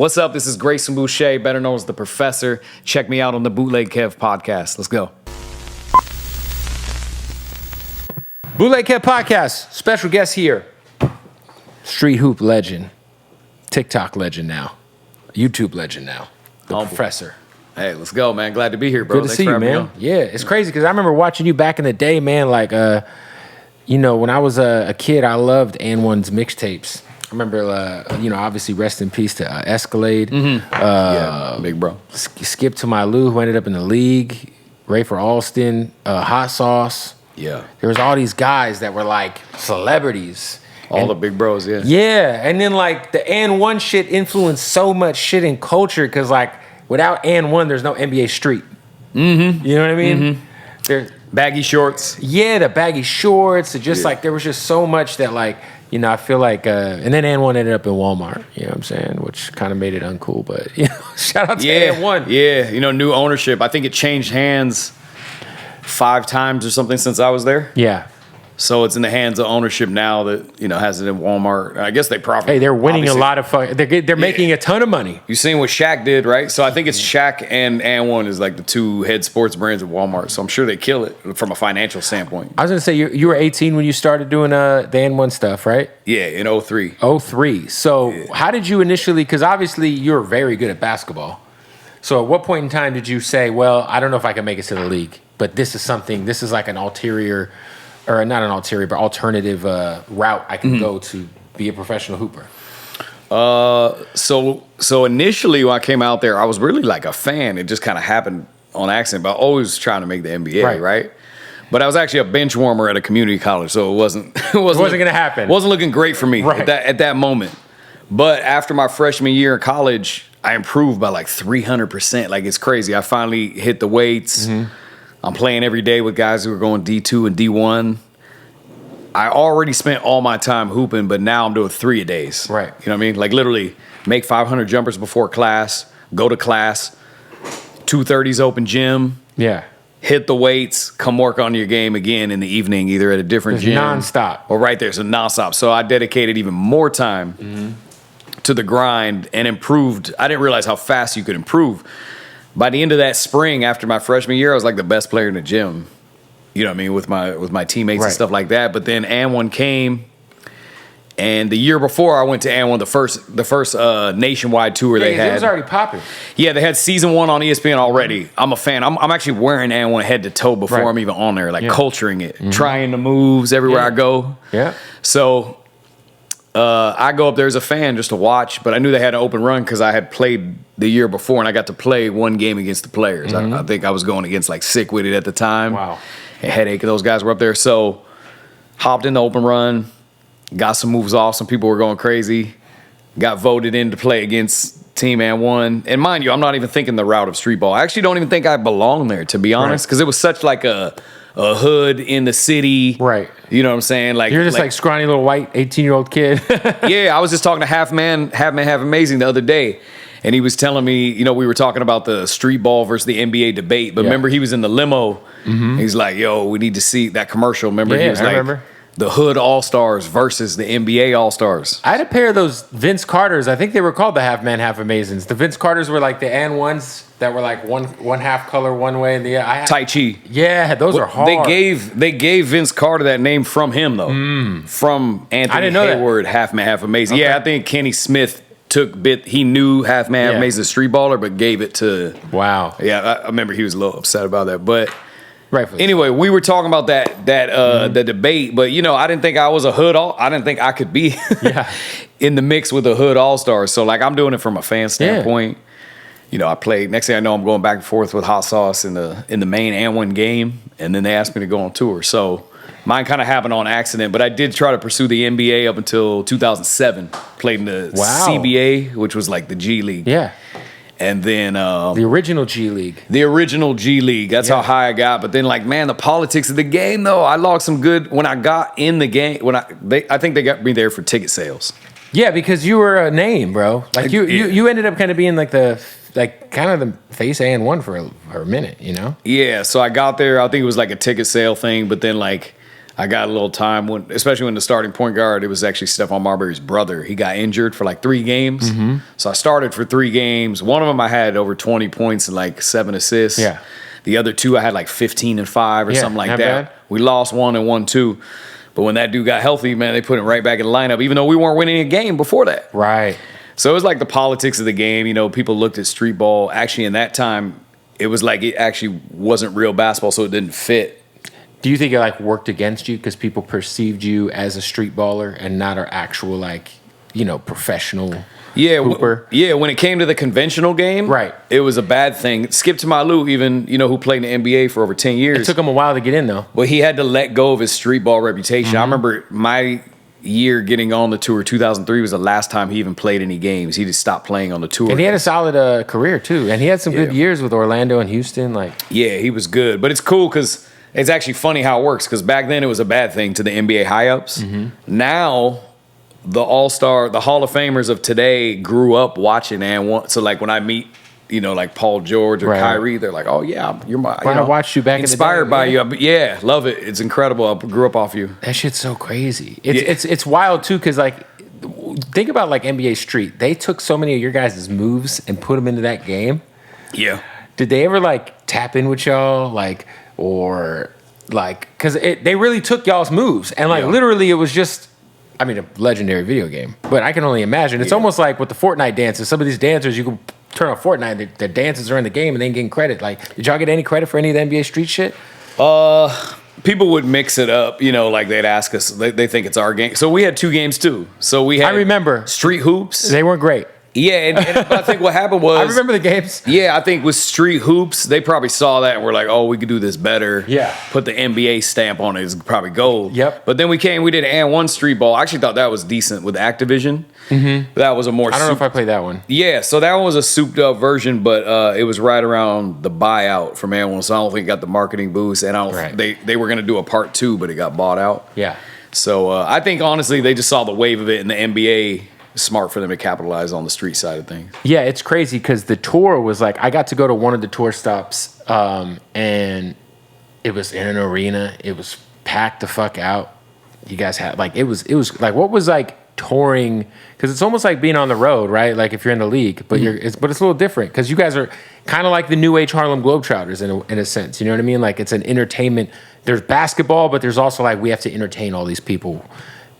What's up? This is Grayson Boucher, better known as the Professor. Check me out on the Bootleg Kev podcast. Let's go. Bootleg Kev podcast. Special guest here. Street hoop legend. TikTok legend now. YouTube legend now. The Professor. Hey, let's go, man. Glad to be here, bro. Good to see you, man. Yeah, it's crazy because I remember watching you back in the day, man. Like, when I was a kid, I loved AND-1's mixtapes. I remember, obviously, rest in peace to Escalade. Big bro. Skip to My Lou, who ended up in the league. Ray for Alston, Hot Sauce. Yeah. There was all these guys that were like celebrities. All the big bros, yeah. Yeah, and then like the AND-1 shit influenced so much shit in culture because like without AND-1, there's no NBA Street. Mm-hmm. You know what I mean? Mm-hmm. Baggy shorts. Yeah, the baggy shorts. Like there was just so much that like, I feel like, and then AND-1 ended up in Walmart, you know what I'm saying? Which kind of made it uncool, but, shout out to AND-1. Yeah, new ownership. I think it changed hands 5 times or something since I was there. Yeah. So it's in the hands of ownership now that, has it in Walmart. I guess they profit. Hey, they're winning a lot of they're making a ton of money. You seen what Shaq did, right? So I think it's Shaq and AND-1 is like the 2 head sports brands at Walmart. So I'm sure they kill it from a financial standpoint. I was going to say, you were 18 when you started doing the AND-1 stuff, right? Yeah, in 03. 03. So how did you initially, because obviously you're very good at basketball. So at what point in time did you say, well, I don't know if I can make it to the league, but this is like an alternative route I can go to be a professional hooper? So initially when I came out there, I was really like a fan. It just kind of happened on accident, but always trying to make the NBA, right? But I was actually a bench warmer at a community college, so it wasn't going to happen. Wasn't looking great for me at that moment. But after my freshman year in college, I improved by like 300%. Like it's crazy. I finally hit the weights. Mm-hmm. I'm playing every day with guys who are going D2 and D1. I already spent all my time hooping, but now I'm doing 3 a days. Right. You know what I mean? Like literally make 500 jumpers before class, go to class, 2:30s open gym. Yeah. Hit the weights, come work on your game again in the evening, either at a different gym. Nonstop. Or right there, so nonstop. So I dedicated even more time to the grind and improved. I didn't realize how fast you could improve. By the end of that spring, after my freshman year, I was like the best player in the gym. You know what I mean, with my teammates and stuff like that. But then AND-1 came, and the year before I went to AND-1, the first nationwide tour they had. It was already popping. Yeah, they had season 1 on ESPN already. I'm a fan. I'm actually wearing AND-1 head to toe before I'm even on there, like culturing it, trying the moves everywhere I go. Yeah. So I go up there as a fan just to watch, but I knew they had an open run because I had played the year before, and I got to play one game against the players. I think I was going against like Sick With It at the time. Wow. Headache, those guys were up there. So hopped in the open run, got some moves off. Some people were going crazy. Got voted in to play against Team AND-1. And mind you, I'm not even thinking the route of Streetball. I actually don't even think I belong there, to be honest, because it was such like a hood in the city. Right. You know what I'm saying? Like you're just like scrawny little white 18-year-old kid. Yeah, I was just talking to Half Amazing the other day. And he was telling me, we were talking about the Streetball versus the NBA debate. But remember, he was in the limo. He's like, yo, we need to see that commercial. Remember, he was like, the Hood All-Stars versus the NBA All-Stars. I had a pair of those Vince Carters. I think they were called the Half Man, Half Amazings. The Vince Carters were like the AND-1s that were like one half color one way. And Tai Chi. Yeah, those are hard. They gave Vince Carter that name from him, though. From Anthony Hayward, Half Man, Half Amazing. Okay. Yeah, I think Kenny Smith he knew Half Man, Half Amazing Streetballer, but gave it to... Wow. Yeah, I remember he was a little upset about that, but... Rightfully. Anyway, we were talking about the debate, but I didn't think I was a hood I didn't think I could be in the mix with a hood all-star. So like I'm doing it from a fan standpoint. I played. Next thing I know, I'm going back and forth with Hot Sauce in the main AND-1 game, and then they asked me to go on tour. So mine kind of happened on accident, but I did try to pursue the NBA up until 2007. Played in the CBA, which was like the G League. Yeah. And then the original G League. The original G League. That's how high I got. But then, like, man, the politics of the game, though, I logged some good when I got in the game. I think they got me there for ticket sales. Yeah, because you were a name, bro. Like you ended up kind of being like the face AND-1 for a minute, Yeah, so I got there. I think it was like a ticket sale thing. But then, like, I got a little time when, especially when the starting point guard, it was actually Stephon Marbury's brother. He got injured for like 3 games. So I started for 3 games. One of them I had over 20 points and like 7 assists. Yeah. The other 2 I had like 15 and 5 or something like that. Bad. We lost 1 and won 2. But when that dude got healthy, man, they put him right back in the lineup, even though we weren't winning a game before that. Right. So it was like the politics of the game. You know, people looked at street ball. Actually, in that time, it was like it actually wasn't real basketball, so it didn't fit. Do you think it like worked against you because people perceived you as a street baller and not an actual like, you know, professional hooper? When it came to the conventional game, right, it was a bad thing. Skip to Malou, even, you know, who played in the NBA for over 10 years. It took him a while to get in though. But he had to let go of his street ball reputation. I remember my year getting on the tour, 2003 was the last time he even played any games. He just stopped playing on the tour. And he had a solid career too. And he had some good years with Orlando and Houston. Like, yeah, he was good. But it's cool because it's actually funny how it works, because back then it was a bad thing to the NBA high-ups. Now, the All-Star, the Hall of Famers of today grew up watching AND-1. So, like, when I meet, you know, like Paul George or Kyrie, they're like, oh, yeah, you're my, I watched you back in the day. Inspired by you. Yeah, love it. It's incredible. I grew up off you. That shit's so crazy. It's wild, too, because, like, think about, like, NBA Street. They took so many of your guys' moves and put them into that game. Yeah. Did they ever, like, tap in with y'all? Like, or like, because they really took y'all's moves and like literally it was just, I mean, a legendary video game, but I can only imagine it's almost like with the Fortnite dances. Some of these dancers, you can turn on Fortnite, their dances are in the game and they ain't getting credit. Like, did y'all get any credit for any of the NBA Street shit? People would mix it up, you know, like they'd ask us, they think it's our game. So we had 2 games too. So we had, I remember, street hoops. They weren't great. Yeah, and I think what happened was, I remember the games. Yeah, I think with street hoops, they probably saw that and were like, oh, we could do this better. Yeah. Put the NBA stamp on it, it's probably gold. Yep. But then we did AND-1 street ball. I actually thought that was decent with Activision. That was a more, I don't know if I played that one. Yeah, so that one was a souped up version, but it was right around the buyout from AND-1, so I don't think it got the marketing boost. And I don't, they were going to do a part 2, but it got bought out. Yeah. So I think, honestly, they just saw the wave of it in the NBA. Smart for them to capitalize on the street side of things. Yeah, it's crazy because the tour was like, I got to go to one of the tour stops and it was in an arena. It was packed the fuck out. You guys had like, it was like, what was like touring? Because it's almost like being on the road, right? Like if you're in the league, but it's a little different because you guys are kind of like the new age Harlem Globetrotters in a sense. You know what I mean? Like it's an entertainment. There's basketball, but there's also like, we have to entertain all these people.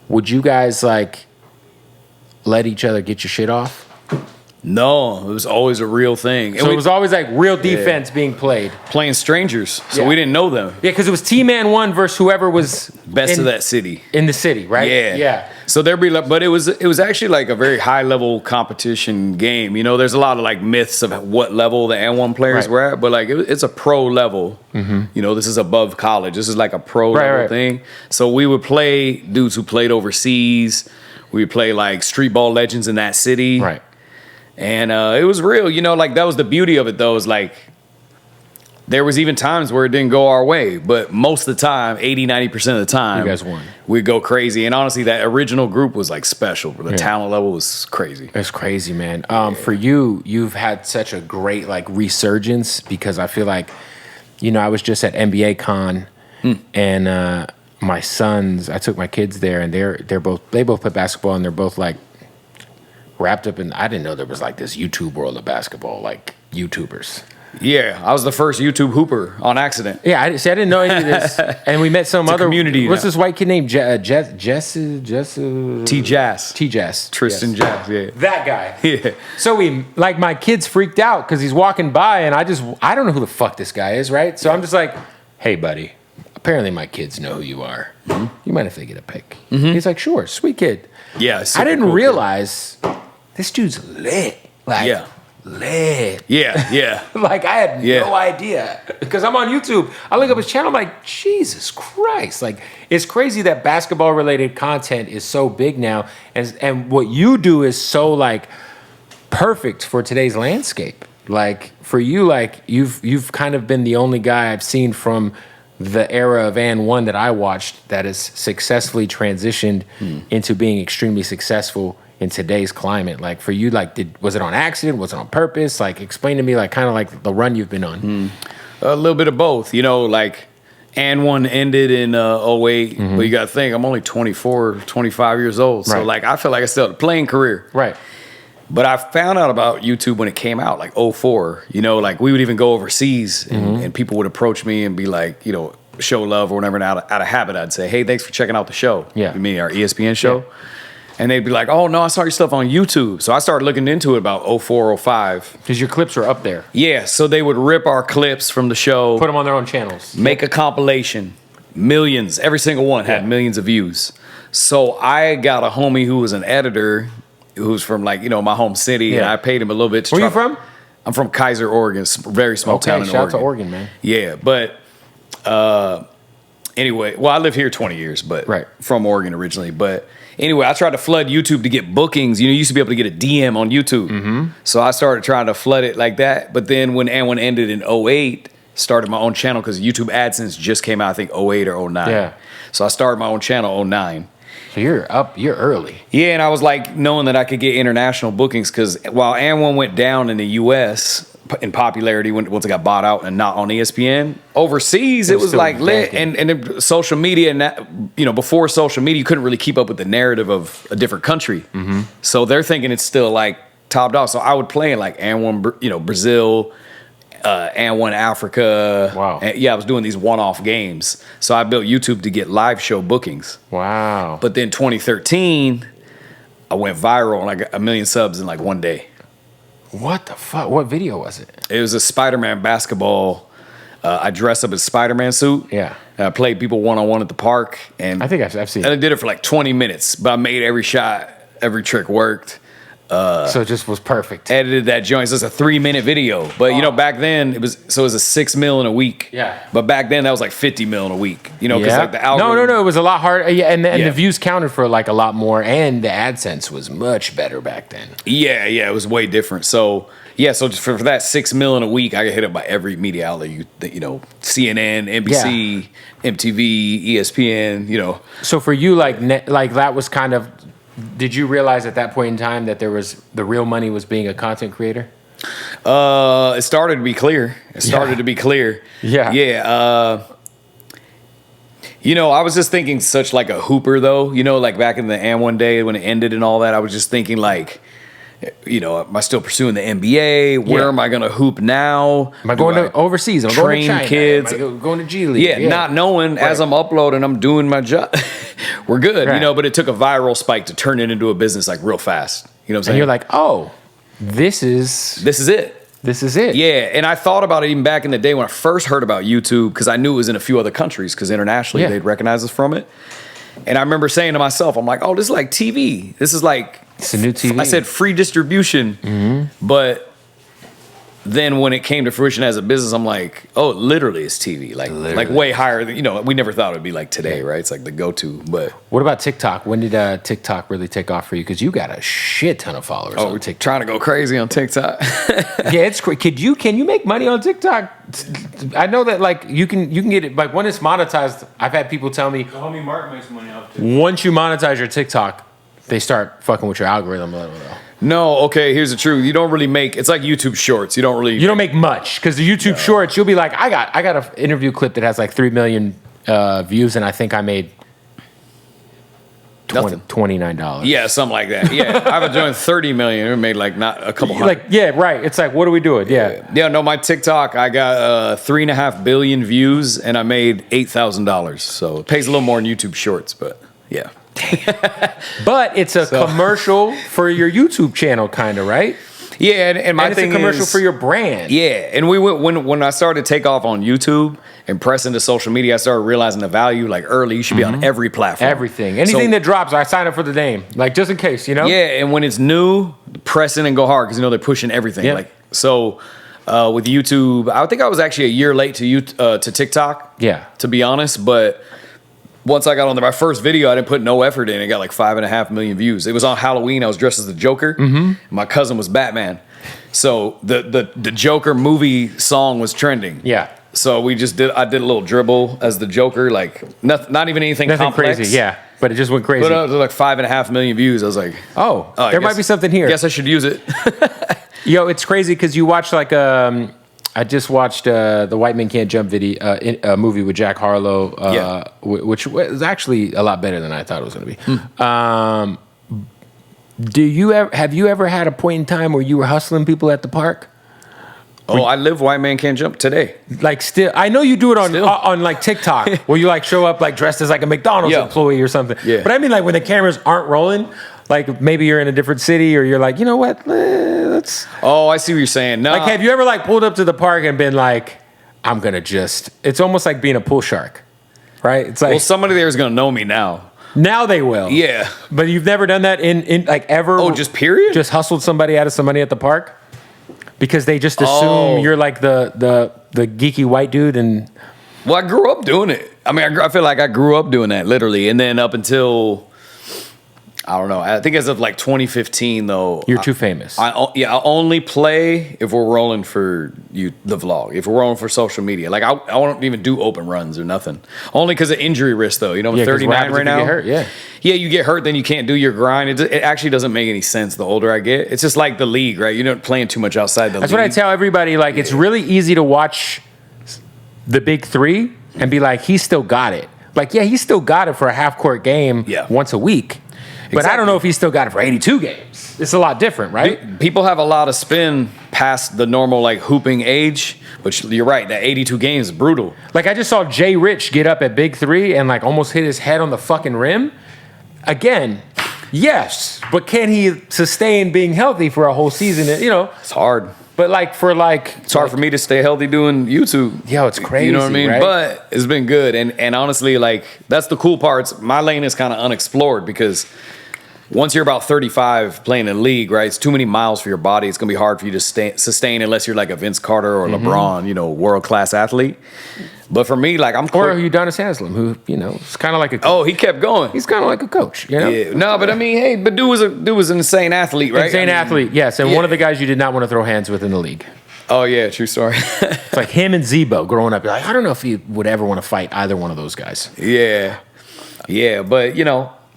Would you guys like let each other get your shit off? No, it was always a real thing. So it was always like real defense being played. Playing strangers, so we didn't know them. Yeah, because it was Team AND-1 versus whoever was best of that city. In the city, right? Yeah. So there'd be, but it was actually like a very high level competition game. You know, there's a lot of like myths of what level the AND-1 players were at, but like it's a pro level. You know, this is above college. This is like a pro level thing. So we would play dudes who played overseas. We would play like street ball legends in that city. Right. And it was real, you know, like that was the beauty of it though, is like there was even times where it didn't go our way, but most of the time, 80-90% of the time, you guys won. We'd go crazy. And honestly, that original group was like special. The talent level was crazy. It's crazy, man. For you've had such a great like resurgence because I feel like, you know, I was just at NBA Con and my sons, I took my kids there and they both play basketball and they're both like wrapped up in, I didn't know there was like this YouTube world of basketball, like YouTubers. Yeah, I was the first YouTube hooper on accident. Yeah, I didn't know any of this. And we met some other community. What's this white kid named Jess? T-Jazz. Tristan Jazz, yeah. That guy. Yeah. So like my kids freaked out because he's walking by and I don't know who the fuck this guy is, right? So I'm just like, hey buddy, apparently my kids know who you are. You mind if they get a pic? He's like, sure, sweet kid. Yeah, I didn't realize this dude's lit. Like, lit. Yeah. Like, I had no idea. Because I'm on YouTube. I look up his channel, I'm like, Jesus Christ. Like, it's crazy that basketball-related content is so big now. And what you do is so, like, perfect for today's landscape. Like, for you, like, you've kind of been the only guy I've seen from the era of AND-1 that I watched that has successfully transitioned into being extremely successful in today's climate. Like for you, like was it on accident? Was it on purpose? Like explain to me like kind of like the run you've been on. A little bit of both, you know, like And-1 ended in 08, but you got to think, I'm only 24, 25 years old. So, like, I feel like I still had a playing career. Right. But I found out about YouTube when it came out, like 04. You know, like, we would even go overseas, and people would approach me and be like, you know, show love or whatever. And out of habit, I'd say, hey, thanks for checking out the show. Yeah. You mean our ESPN show? Yeah. And they'd be like, oh, no, I saw your stuff on YouTube. So I started looking into it about 04, 05. Because your clips were up there. Yeah, so they would rip our clips from the show. Put them on their own channels. Make a compilation. Millions. Every single one had millions of views. So I got a homie who was an editor who's from, like, you know, my home city. And I paid him a little bit to Where you from? I'm from Kaiser, Oregon. Very small town in Oregon. Shout out to Oregon, man. Yeah, but anyway, well, I lived here 20 years, but from Oregon originally. But anyway, I tried to flood YouTube to get bookings. You know, you used to be able to get a DM on YouTube. So I started trying to flood it like that. But then when And-1 ended in 08, started my own channel because YouTube AdSense just came out, I think, 08 or 09. Yeah. So I started my own channel 09. So you're early. Yeah, and I was like knowing that I could get international bookings because while And-1 went down in the U.S., in popularity once it got bought out and not on ESPN. Overseas, it was like lit. And then social media, and that, you know, before social media, you couldn't really keep up with the narrative of a different country. So they're thinking it's still like top dog. So I would play in like And-1, you know, Brazil, And-1 Africa. Wow. And yeah, I was doing these one-off games. So I built YouTube to get live show bookings. Wow. But then 2013, I went viral and I got 1 million subs in like one day. What the fuck? What video was it? It was a Spider-Man basketball. I dressed up as Spider-Man suit. Yeah. And I played people one-on-one at the park. And I think I've seen it. And I did it for like 20 minutes. But I made every shot. Every trick worked. So it just was perfect. Edited that joint. So it's a 3-minute video. But, you know, back then, it was a 6 mil in a week. Yeah. But back then, that was like 50 mil in a week. You know, because like the algorithm. No. It was a lot harder. Yeah, and the views counted for like a lot more. And the AdSense was much better back then. Yeah. It was way different. So, yeah, so just for that 6 mil in a week, I get hit up by every media outlet. You know, CNN, NBC, MTV, ESPN, you know. So for you, like that was kind of... Did you realize at that point in time that the real money was being a content creator? It started to be clear. Yeah. You know, I was just thinking such like a hooper though. You know, like back in the And-1 day when it ended and all that, I was just thinking like, you know, am I still pursuing the NBA? Where am I going to hoop now? Am I going to overseas? Am I going to China? Kids? Am I going to G League? Yeah, not knowing as I'm uploading, I'm doing my job. We're good, you know, but it took a viral spike to turn it into a business like real fast. You know what I'm saying? And you're like, oh, this is it. This is it. Yeah, and I thought about it even back in the day when I first heard about YouTube because I knew it was in a few other countries because internationally they'd recognize us from it. And I remember saying to myself, I'm like, oh, this is like TV. This is like... It's a new TV. I said free distribution, but then when it came to fruition as a business, I'm like, oh, literally it's TV. Like way higher than, you know, we never thought it would be like today, right? It's like the go-to, but... What about TikTok? When did TikTok really take off for you? Because you got a shit ton of followers on TikTok. Trying to go crazy on TikTok. Yeah, it's crazy. Can you make money on TikTok? I know that like you can get it, like when it's monetized, I've had people tell me... The homie Mark makes money off TikTok. Once you monetize your TikTok, they start fucking with your algorithm. No, okay, here's the truth. You don't really make... It's like YouTube Shorts. You don't make much. Because the YouTube Shorts, you'll be like, I got an interview clip that has like 3 million views, and I think I made $29. Yeah, something like that. Yeah, I was doing 30 million. It made like not a couple hundred. Like, yeah, right. It's like, what are we doing? Yeah, no, my TikTok, I got 3.5 billion views, and I made $8,000. So it pays a little more than YouTube Shorts, but yeah. But it's a commercial for your YouTube channel, kind of, right? Yeah, and my thing it's a commercial for your brand. Yeah, and we went when I started to take off on YouTube and press into social media, I started realizing the value. Like early, you should be on every platform. Anything that drops, I sign up for the name, like just in case, you know. Yeah, and when it's new, press in and go hard because you know they're pushing everything. Yeah. Like so. With YouTube, I think I was actually a year late to TikTok. Yeah, to be honest, but. Once I got on there, my first video, I didn't put no effort in. It got like 5.5 million views. It was on Halloween. I was dressed as the Joker. My cousin was Batman. So the Joker movie song was trending. Yeah. So I did a little dribble as the Joker, like not even anything complex. Crazy, yeah. But it just went crazy. But it was like 5.5 million views. I was like, there might be something here. Guess I should use it. Yo, it's crazy because you watch like I just watched the White Men Can't Jump video movie with Jack Harlow, which was actually a lot better than I thought it was going to be. Have you ever had a point in time where you were hustling people at the park? Oh, I live White Man Can't Jump today. Like still, I know you do it on like TikTok, where you like show up like dressed as like a McDonald's employee or something. Yeah. But I mean like when the cameras aren't rolling, like maybe you're in a different city or you're like, you know what, let's. Oh, I see what you're saying. No, like, have you ever like pulled up to the park and been like, I'm gonna just? It's almost like being a pool shark, right? It's like, well, somebody there is gonna know me now. Now they will. Yeah. But you've never done that in like ever? Oh, just period? Just hustled somebody out of some money at the park? Because they just assume you're like the geeky white dude and... Well, I grew up doing it. I mean, I feel like I grew up doing that, literally. And then up until, I don't know, I think as of like 2015, though... You're too famous. I only play if we're rolling for the vlog, if we're rolling for social media. Like, I won't even do open runs or nothing. Only because of injury risk, though. You know, I'm 39 right now. Get hurt, yeah. Yeah, you get hurt, then you can't do your grind. It actually doesn't make any sense the older I get. It's just like the league, right? You're not playing too much outside the league. That's what I tell everybody. Like, it's really easy to watch the big three and be like, he still got it. Like, yeah, he still got it for a half-court game once a week. But I don't know if he still got it for 82 games. It's a lot different, right? People have a lot of spin past the normal, like, hooping age. But you're right, that 82 games is brutal. Like, I just saw Jay Rich get up at Big Three and, like, almost hit his head on the fucking rim. Again, yes, but can he sustain being healthy for a whole season? You know, it's hard. But it's hard for me to stay healthy doing YouTube. Yo, it's crazy. You know what I mean? Right? But it's been good, and honestly, like that's the cool parts. My lane is kind of unexplored because once you're about 35 playing in the league, right? It's too many miles for your body. It's gonna be hard for you to sustain unless you're like a Vince Carter or LeBron, you know, world class athlete. But for me, like I'm or Udonis Haslem, who is kind of like a coach. Oh, he kept going. He's kind of like a coach, you know. Yeah. No, but I mean, hey, but dude was an insane athlete, right? Insane athlete, yes, and one of the guys you did not want to throw hands with in the league. Oh yeah, true story. It's like him and Zebo growing up. You're like, I don't know if he would ever want to fight either one of those guys. Yeah, but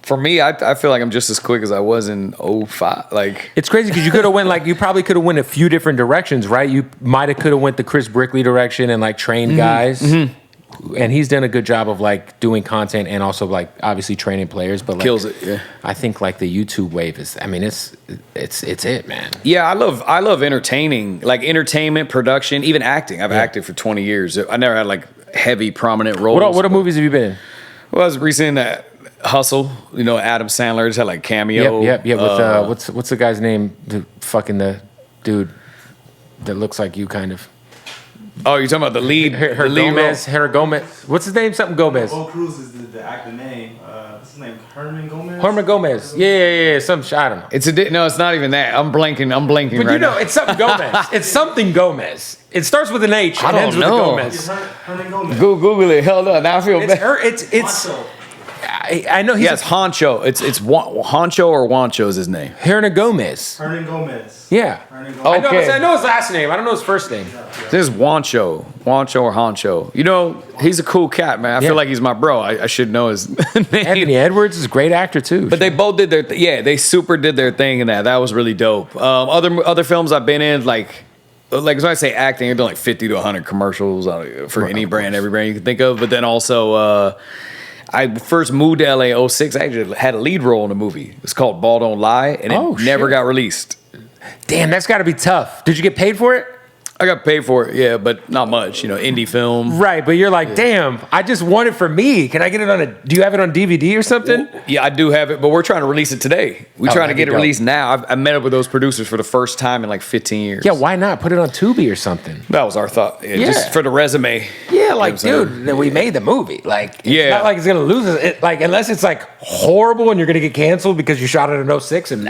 for me, I feel like I'm just as quick as I was in 05. Like it's crazy because you could have went you probably could have went a few different directions, right? You might have could have went the Chris Brickley direction and like trained guys. Mm-hmm. And he's done a good job of like doing content and also like obviously training players, but like, kills it. Yeah, I think like the YouTube wave is. I mean, it's it, man. Yeah, I love entertaining, like entertainment, production, even acting. I've acted for 20 years. I never had like heavy prominent roles. What movies have you been in? Well, I was recently in that Hustle. Adam Sandler just had like cameo. Yep. With what's the guy's name? The dude that looks like you, kind of. Oh, you're talking about the lead? Her Gomez. What's his name? Something Gomez. Bo Cruz is the actor name. What's his name? Herman Gomez? Herman Gomez. Yeah. I don't know. No, it's not even that. I'm blanking but right now. It's something Gomez. It's something Gomez. It starts with an H and ends with a Gomez. It's Herman Gomez. Google it. Hell no. Now I feel bad. It's I know he's yes, Honcho. It's Honcho or Wancho is his name. Hernan Gomez. Yeah. Okay. I know his last name. I don't know his first name. This is Wancho or Honcho. He's a cool cat, man. I feel like he's my bro. I should know his name. Anthony Edwards is a great actor too. But they both did their they super did their thing in that. That was really dope. Other films I've been in, like when I say acting, I've done like 50 to 100 commercials for any brand, every brand you can think of. But then also. I first moved to LA 06. I actually had a lead role in a movie. It's called Ball Don't Lie, and it never got released. Damn, that's got to be tough. Did you get paid for it? I got paid for it, yeah, but not much. Indie film. Right, but you're like, damn, I just want it for me. Can I get it do you have it on DVD or something? Well, yeah, I do have it, but we're trying to release it today. We're trying to get it released now. I met up with those producers for the first time in like 15 years. Yeah, why not? Put it on Tubi or something. That was our thought. Yeah. Just for the resume. Yeah, like, dude, we made the movie. Like, it's not like it's going to lose it. Like, unless it's like horrible and you're going to get canceled because you shot it in 06 and,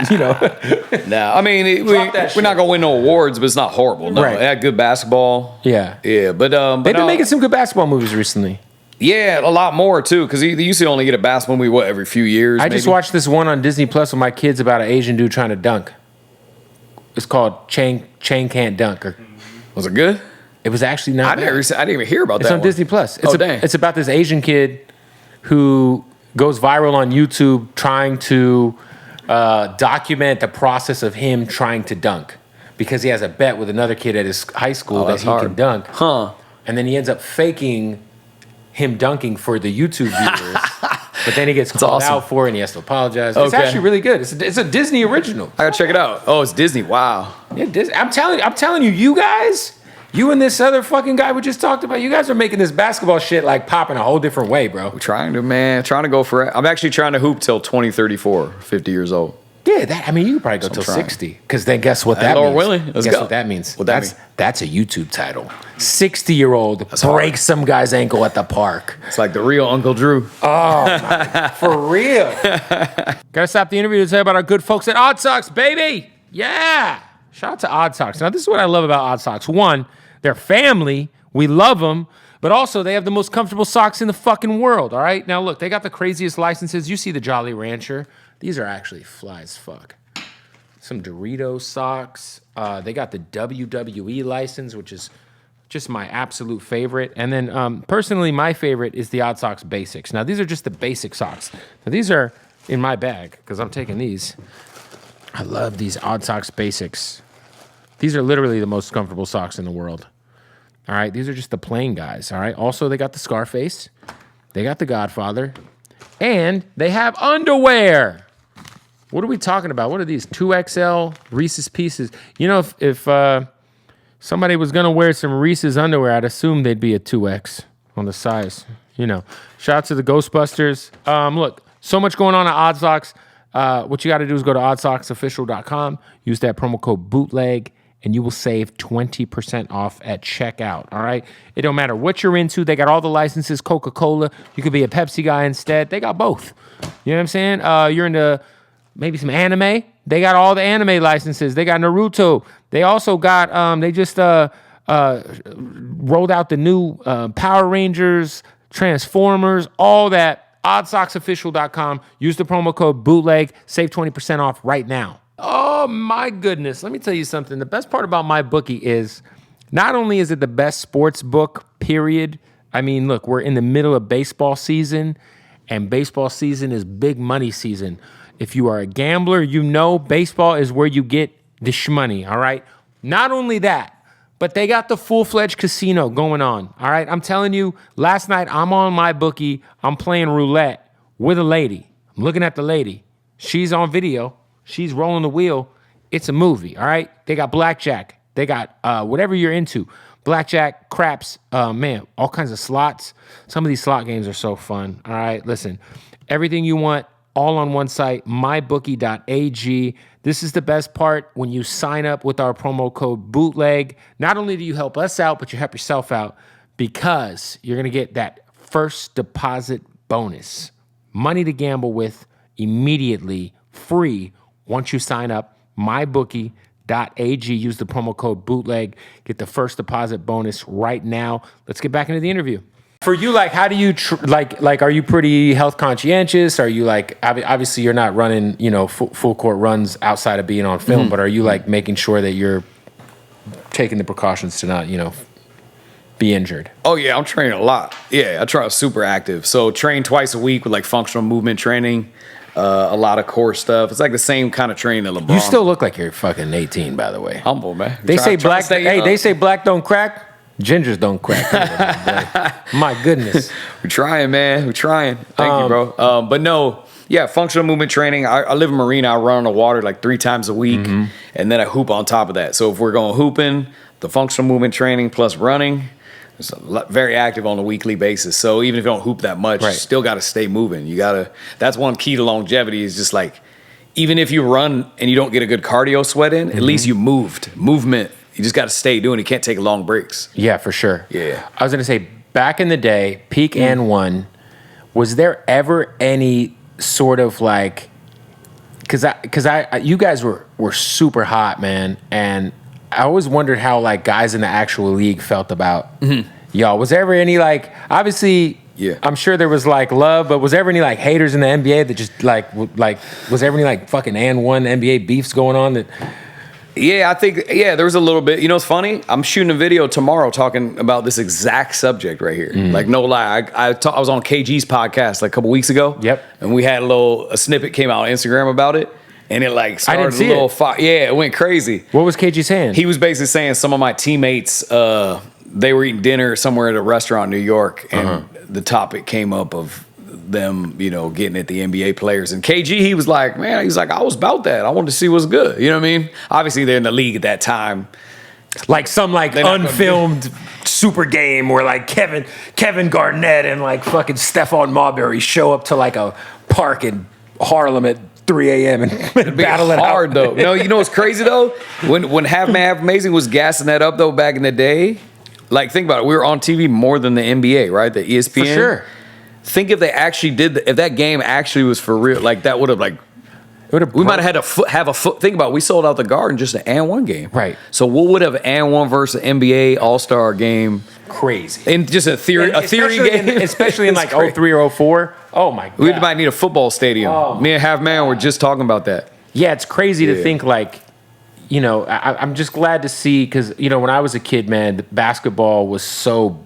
No, I mean, we're not going to win no awards, but it's not horrible. No, it had good basketball. Yeah, but they've been making some good basketball movies recently. Yeah, a lot more too, because they used to only get a basketball movie every few years. I just watched this one on Disney Plus with my kids about an Asian dude trying to dunk. It's called Chain Can't Dunk. Was it good? It was actually not. I didn't even hear about that. It's on Disney Plus. It's about this Asian kid who goes viral on YouTube trying to document the process of him trying to dunk. because he has a bet with another kid at his high school that he can dunk. And then he ends up faking him dunking for the YouTube viewers. But then he gets called out for it, and he has to apologize. It's actually really good. It's a Disney original. I gotta check it out. Oh, it's Disney. Wow. Yeah, Disney. I'm telling you, you guys, you and this other fucking guy we just talked about, you guys are making this basketball shit like pop in a whole different way, bro. We're trying to go for it. I'm actually trying to hoop till 2034, 50 years old. Yeah, you could probably go till 60. Because then guess what that means? Lord willing, let's go. What that means? That's a YouTube title. 60-year-old breaks some guy's ankle at the park. It's like the real Uncle Drew. Oh, for real. Gotta stop the interview to tell you about our good folks at Odd Socks, baby. Yeah. Shout out to Odd Socks. Now, this is what I love about Odd Socks. One, they're family. We love them. But also, they have the most comfortable socks in the fucking world, all right? Now, look, they got the craziest licenses. You see the Jolly Rancher. These are actually fly as fuck. Some Doritos socks. They got the WWE license, which is just my absolute favorite. And then, personally, my favorite is the Odd Socks Basics. Now, these are just the basic socks. Now, these are in my bag, because I'm taking these. I love these Odd Socks Basics. These are literally the most comfortable socks in the world. All right, these are just the plain guys, all right? Also, they got the Scarface. They got the Godfather. And they have underwear. What are we talking about? What are these? 2XL Reese's Pieces. You know, if somebody was going to wear some Reese's underwear, I'd assume they'd be a 2X on the size. You know, shout out to the Ghostbusters. Look, so much going on at Odd Socks. What you got to do is go to oddsocksofficial.com, use that promo code BOOTLEG, and you will save 20% off at checkout, all right? It don't matter what you're into. They got all the licenses, Coca-Cola. You could be a Pepsi guy instead. They got both. You know what I'm saying? You're into maybe some anime. They got all the anime licenses. They got Naruto. They also got, they just rolled out the new Power Rangers, Transformers, all that. oddsocksofficial.com. Use the promo code BOOTLEG. Save 20% off right now. Oh, my goodness. Let me tell you something. The best part about MyBookie is not only is it the best sports book, period. I mean, look, we're in the middle of baseball season, and baseball season is big money season. If you are a gambler, you know baseball is where you get the shmoney, all right? Not only that, but they got the full-fledged casino going on, all right? I'm telling you, last night I'm on MyBookie. I'm playing roulette with a lady. I'm looking at the lady. She's on video. She's rolling the wheel. It's a movie, all right? They got blackjack. They got whatever you're into. Blackjack, craps, man, all kinds of slots. Some of these slot games are so fun, all right? Listen, everything you want, all on one site, mybookie.ag. This is the best part. When you sign up with our promo code BOOTLEG, not only do you help us out, but you help yourself out because you're going to get that first deposit bonus. Money to gamble with immediately, free, once you sign up, mybookie.ag. Use the promo code BOOTLEG. Get the first deposit bonus right now. Let's get back into the interview. For you, like, how do you, like, are you pretty health conscientious? Are you, like, obviously you're not running, you know, full court runs outside of being on film, but are you, like, making sure that you're taking the precautions to not, you know, be injured? Oh, yeah, I'm training a lot. Yeah, I try super active. So train twice a week with, like, functional movement training. A lot of core stuff. It's like the same kind of training that LeBron. You still look like you're fucking 18, by the way. Humble, man. They say black don't crack. Gingers don't crack. My goodness. We're trying, man. We're trying. Thank you, bro. But no, yeah, functional movement training. I live in Marina. I run on the water like 3 times a week, and then I hoop on top of that. So if we're going hooping, the functional movement training plus running, it's very active on a weekly basis. So even if you don't hoop that much, you still got to stay moving. You got to. That's one key to longevity is just like, even if you run and you don't get a good cardio sweat in, at least you moved. Movement. You just got to stay doing it. You can't take long breaks. Yeah, for sure. Yeah. I was going to say, back in the day, peak AND-1, was there ever any sort of like, because you guys were super hot, man, and I always wondered how like guys in the actual league felt about y'all. Was there ever any like, obviously, I'm sure there was like love, but was there ever any like haters in the NBA that just like was there ever any like fucking AND-1 NBA beefs going on that? Yeah, I think, there was a little bit. You know, it's funny. I'm shooting a video tomorrow talking about this exact subject right here. Like, no lie. I was on KG's podcast like a couple weeks ago. Yep. And we had a snippet came out on Instagram about it. and it like started didn't see a little it. fire. Yeah, it went crazy. What was KG saying? He was basically saying some of my teammates, they were eating dinner somewhere at a restaurant in New York, and the topic came up of them, getting at the NBA players. And KG, he was like, I was about that. I wanted to see what's good. You know what I mean? Obviously, they're in the league at that time. Like some unfilmed super game where like Kevin Garnett and like fucking Stephon Marbury show up to like a park in Harlem at 3 a.m. and battle it hard out. though. No, you know what's crazy though? When Half Man Half Amazing was gassing that up though back in the day, like think about it, we were on TV more than the NBA, right? The ESPN. For sure. Think if they actually did, if that game actually was for real, like that would have like. We might have had a foot. Think about it, we sold out the Garden just an AND-1 game. Right. So what would have AND-1 versus NBA All-Star game? Crazy. In just a theory game. Especially in like 03 or 04. Oh my God. We might need a football stadium. Oh, Me and Half Man were just talking about that. Yeah, it's crazy to think like, I'm just glad to see because, when I was a kid, man, the basketball was so,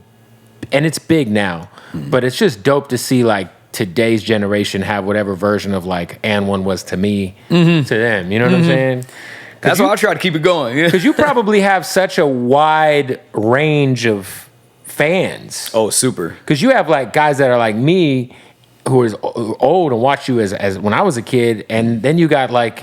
and it's big now, but it's just dope to see like today's generation have whatever version of like AND-1 was to me, to them. You know what I'm saying? That's why I try to keep it going. Because you probably have such a wide range of fans. Oh, super. Because you have like guys that are like me who is old and watch you as when I was a kid, and then you got like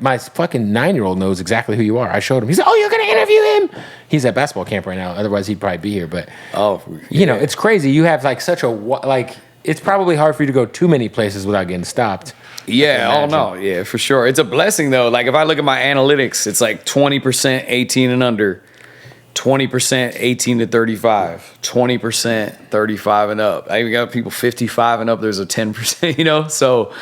my fucking 9-year-old knows exactly who you are. I showed him. He said, "Oh, you're gonna interview him?" He's at basketball camp right now. Otherwise, he'd probably be here. But it's crazy. You have like such a like. It's probably hard for you to go too many places without getting stopped. Yeah, oh no, yeah, for sure. It's a blessing though. Like if I look at my analytics, it's like 20% 18 and under, 20% 18 to 35, 20% 35 and up. I even got people 55 and up. There's a 10%, So,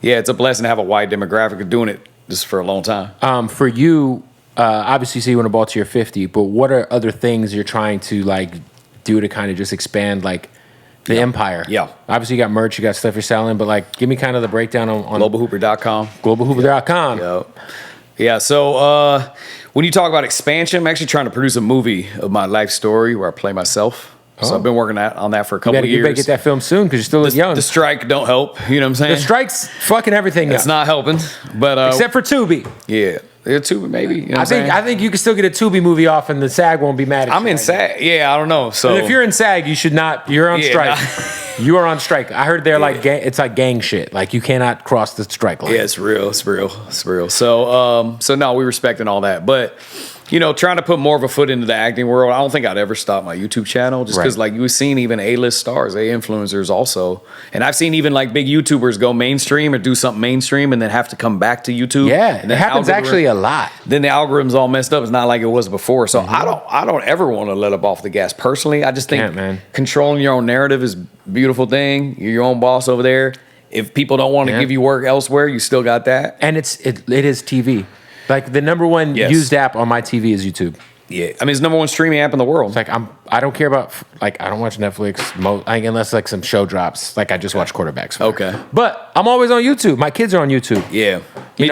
yeah, it's a blessing to have a wide demographic of doing it just for a long time. For you, obviously, you say you want to ball to your 50, but what are other things you're trying to like do to kind of just expand like the empire? Yeah. Obviously, you got merch, you got stuff you're selling, but like, give me kind of the breakdown on globalhooper.com. Globalhooper.com. Yep. Yeah. So when you talk about expansion, I'm actually trying to produce a movie of my life story where I play myself. So I've been working on that for a couple of years. You better get that film soon because you're still young. The strike don't help. You know what I'm saying? The strike's fucking everything It's up. not helping. But Except for Tubi. Yeah. Tubi maybe. You know I think you can still get a Tubi movie off and the SAG won't be mad at you. I'm in SAG. Yeah, I don't know. So if you're in SAG, you should not. You're on strike. You are on strike. I heard they're like it's like gang shit. Like you cannot cross the strike line. Yeah, it's real. It's real. It's real. So no, we respecting all that, but trying to put more of a foot into the acting world. I don't think I'd ever stop my YouTube channel just because like you've seen even A-list stars, influencers also, and I've seen even like big YouTubers go mainstream or do something mainstream and then have to come back to YouTube. Yeah, and it happens actually a lot. Then the algorithm's all messed up. It's not like it was before. So I don't ever want to let up off the gas personally. I just think controlling your own narrative is a beautiful thing. You're your own boss over there. If people don't want to give you work elsewhere, you still got that. And it is TV. Like the number one used app on my TV is YouTube. Yeah, I mean it's the number one streaming app in the world. It's like I don't care about like I don't watch Netflix unless like some show drops. Like I just watch quarterbacks. Okay, but I'm always on YouTube. My kids are on YouTube. Yeah, me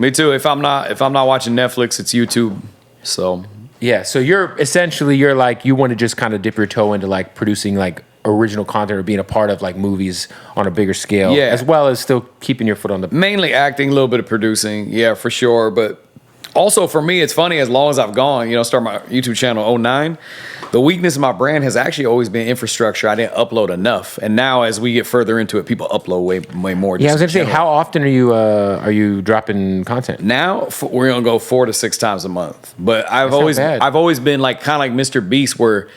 too. If I'm not watching Netflix, it's YouTube. So yeah, so you're like you want to just kind of dip your toe into like producing like original content or being a part of like movies on a bigger scale, as well as still keeping your foot on the mainly acting, a little bit of producing, yeah, for sure, but. Also, for me, it's funny, as long as I've gone, start my YouTube channel 2009, the weakness of my brand has actually always been infrastructure. I didn't upload enough. And now, as we get further into it, people upload way more. Yeah, I was going to say, how often are you dropping content? Now, we're going to go 4 to 6 times a month. But I've always been like kind of like Mr. Beast, where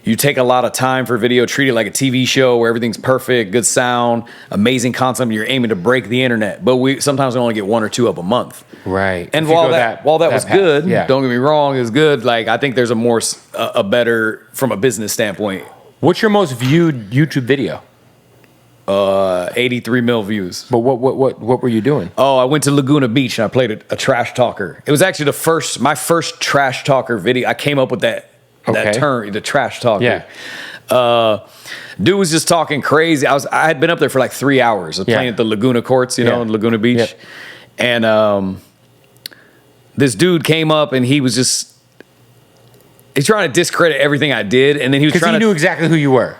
you take a lot of time for video, treat it like a TV show where everything's perfect, good sound, amazing content. You're aiming to break the internet, but we sometimes only get 1 or 2 up a month. Right. And while that was good, don't get me wrong, it was good. Like I think there's a better from a business standpoint. What's your most viewed YouTube video? 83 mil views. But what were you doing? Oh, I went to Laguna Beach and I played a trash talker. It was actually my first trash talker video. I came up with that term, the trash talker. Yeah. Dude was just talking crazy. I had been up there for like 3 hours. I was playing at the Laguna Courts, in Laguna Beach. Yep. And this dude came up and he's trying to discredit everything I did. And then he was trying to. He knew exactly who you were.